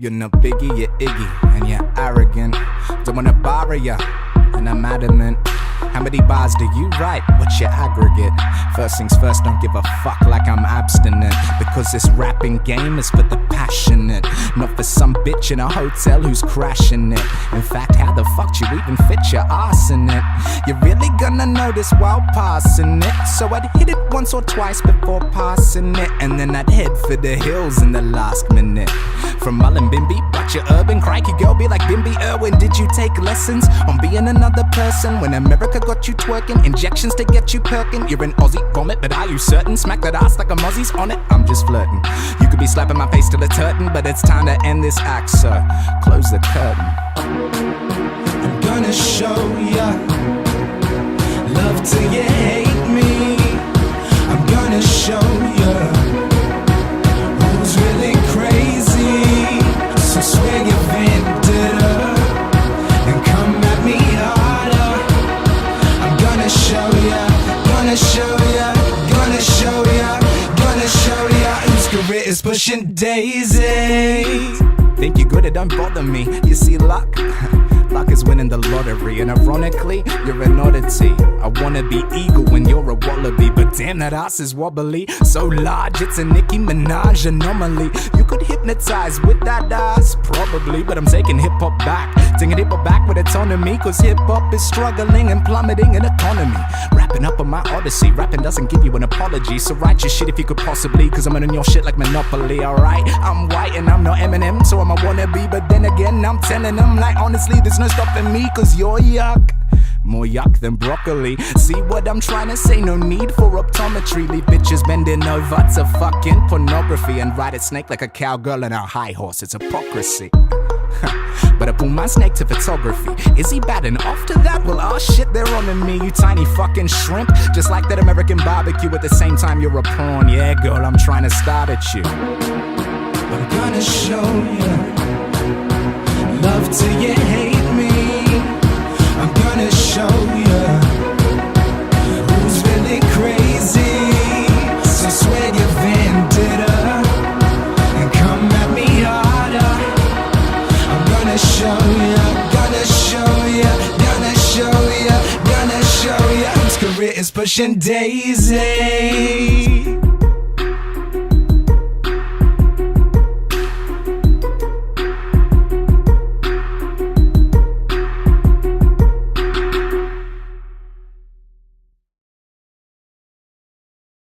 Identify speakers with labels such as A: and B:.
A: You're no biggie, you're Iggy, and you're arrogant. Don't wanna borrow ya, and I'm adamant. How many bars do you write? What's your aggregate? First things first, don't give a fuck like I'm abstinent. Because this rapping game is for the passionate, not for some bitch in a hotel who's crashing it. In fact, how the fuck do you even fit your ass in it? You're really gonna notice while passing it. So I'd hit it once or twice before passing it, and then I'd head for the hills in the last minute. From Mullumbimby, but your urban crikey girl be like Bimby Irwin. Did you take lessons on being another person when America got you twerking? Injections to get you perking. You're an Aussie vomit, but are you certain? Smack that ass like a Mozzie's on it. I'm just flirting. You could be slapping my face till it's hurting, but it's time to end this act, sir. Close the curtain. I'm gonna show ya love till you hate me. I'm gonna show ya who's really crazy. So swear your vendetta and come at me harder. I'm gonna show ya, gonna show ya, gonna show ya, gonna show ya whose career is pushing daisies. Think you're good, it don't bother me. You see luck? Luck is winning the lottery, and ironically, you're an oddity. I wanna be eagle when you're a wallaby, but damn, that ass is wobbly. So large, it's a Nicki Minaj anomaly. You could hypnotize with that ass, probably, but I'm taking hip-hop back. Taking hip-hop back with autonomy, cause hip-hop is struggling and plummeting in economy. Wrapping up on my odyssey, rapping doesn't give you an apology. So write your shit if you could possibly, cause I'm in your shit like Monopoly, alright? I'm white and I'm not Eminem, so I'm a wannabe, but then again, I'm telling them like honestly, there's no stopping me, cause you're yuck. More yuck than broccoli. See what I'm trying to say? No need for optometry. Leave bitches bending over to fucking pornography and ride a snake like a cowgirl and a high horse. It's hypocrisy. But I pull my snake to photography. Is he batting off to that? Well, oh shit, they're on me, you tiny fucking shrimp. Just like that American barbecue, at the same time you're a prawn. Yeah, girl, I'm trying to start at you. I'm gonna show you love till you hate me. I'm gonna show you who's really crazy. So swear your vendetta and come at me harder. I'm gonna show you, gonna show you, gonna show you, gonna show you whose career is pushing daisies.